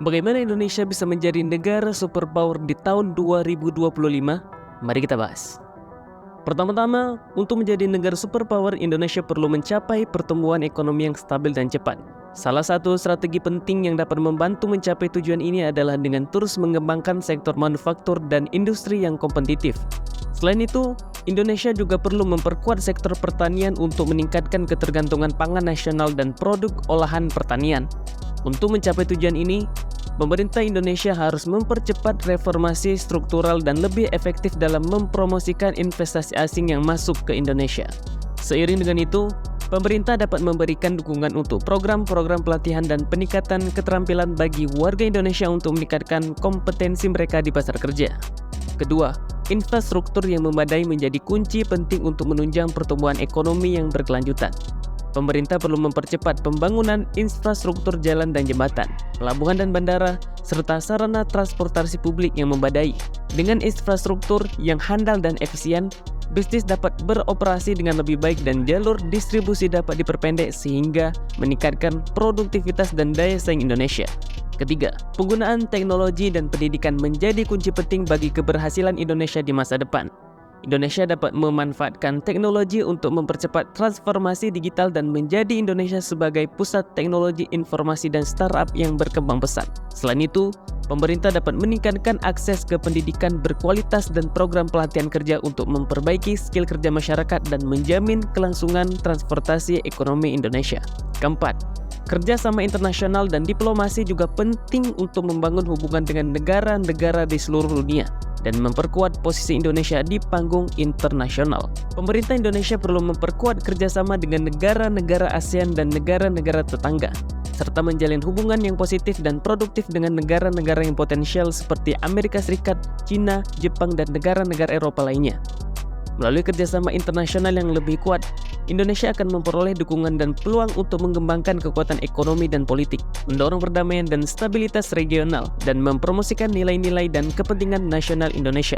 Bagaimana Indonesia bisa menjadi negara superpower di tahun 2025? Mari kita bahas. Pertama-tama, untuk menjadi negara superpower, Indonesia perlu mencapai pertumbuhan ekonomi yang stabil dan cepat. Salah satu strategi penting yang dapat membantu mencapai tujuan ini adalah dengan terus mengembangkan sektor manufaktur dan industri yang kompetitif. Selain itu, Indonesia juga perlu memperkuat sektor pertanian untuk meningkatkan ketergantungan pangan nasional dan produk olahan pertanian. Untuk mencapai tujuan ini, pemerintah Indonesia harus mempercepat reformasi struktural dan lebih efektif dalam mempromosikan investasi asing yang masuk ke Indonesia. Seiring dengan itu, pemerintah dapat memberikan dukungan untuk program-program pelatihan dan peningkatan keterampilan bagi warga Indonesia untuk meningkatkan kompetensi mereka di pasar kerja. Kedua, infrastruktur yang memadai menjadi kunci penting untuk menunjang pertumbuhan ekonomi yang berkelanjutan. Pemerintah perlu mempercepat pembangunan infrastruktur jalan dan jembatan, pelabuhan dan bandara, serta sarana transportasi publik yang memadai. Dengan infrastruktur yang handal dan efisien, bisnis dapat beroperasi dengan lebih baik dan jalur distribusi dapat diperpendek sehingga meningkatkan produktivitas dan daya saing Indonesia. Ketiga, penggunaan teknologi dan pendidikan menjadi kunci penting bagi keberhasilan Indonesia di masa depan. Indonesia dapat memanfaatkan teknologi untuk mempercepat transformasi digital dan menjadi Indonesia sebagai pusat teknologi informasi dan startup yang berkembang pesat. Selain itu, pemerintah dapat meningkatkan akses ke pendidikan berkualitas dan program pelatihan kerja untuk memperbaiki skill kerja masyarakat dan menjamin kelangsungan transportasi ekonomi Indonesia. Keempat, kerjasama internasional dan diplomasi juga penting untuk membangun hubungan dengan negara-negara di seluruh dunia dan memperkuat posisi Indonesia di panggung internasional. Pemerintah Indonesia perlu memperkuat kerjasama dengan negara-negara ASEAN dan negara-negara tetangga, serta menjalin hubungan yang positif dan produktif dengan negara-negara yang potensial seperti Amerika Serikat, China, Jepang, dan negara-negara Eropa lainnya. Melalui kerjasama internasional yang lebih kuat, Indonesia akan memperoleh dukungan dan peluang untuk mengembangkan kekuatan ekonomi dan politik, mendorong perdamaian dan stabilitas regional, dan mempromosikan nilai-nilai dan kepentingan nasional Indonesia.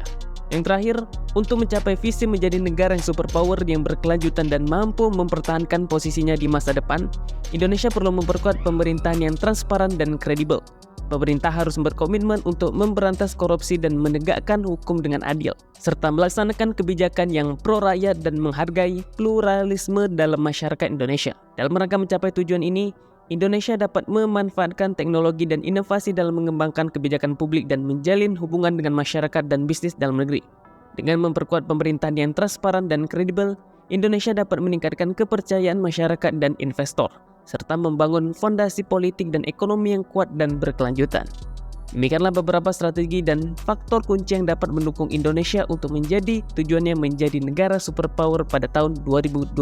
Yang terakhir, untuk mencapai visi menjadi negara yang superpower yang berkelanjutan dan mampu mempertahankan posisinya di masa depan, Indonesia perlu memperkuat pemerintahan yang transparan dan kredibel. Pemerintah harus berkomitmen untuk memberantas korupsi dan menegakkan hukum dengan adil, serta melaksanakan kebijakan yang pro-rakyat dan menghargai pluralisme dalam masyarakat Indonesia. Dalam rangka mencapai tujuan ini, Indonesia dapat memanfaatkan teknologi dan inovasi dalam mengembangkan kebijakan publik dan menjalin hubungan dengan masyarakat dan bisnis dalam negeri. Dengan memperkuat pemerintahan yang transparan dan kredibel, Indonesia dapat meningkatkan kepercayaan masyarakat dan investor, serta membangun fondasi politik dan ekonomi yang kuat dan berkelanjutan. Demikianlah beberapa strategi dan faktor kunci yang dapat mendukung Indonesia untuk menjadi tujuannya menjadi negara superpower pada tahun 2025.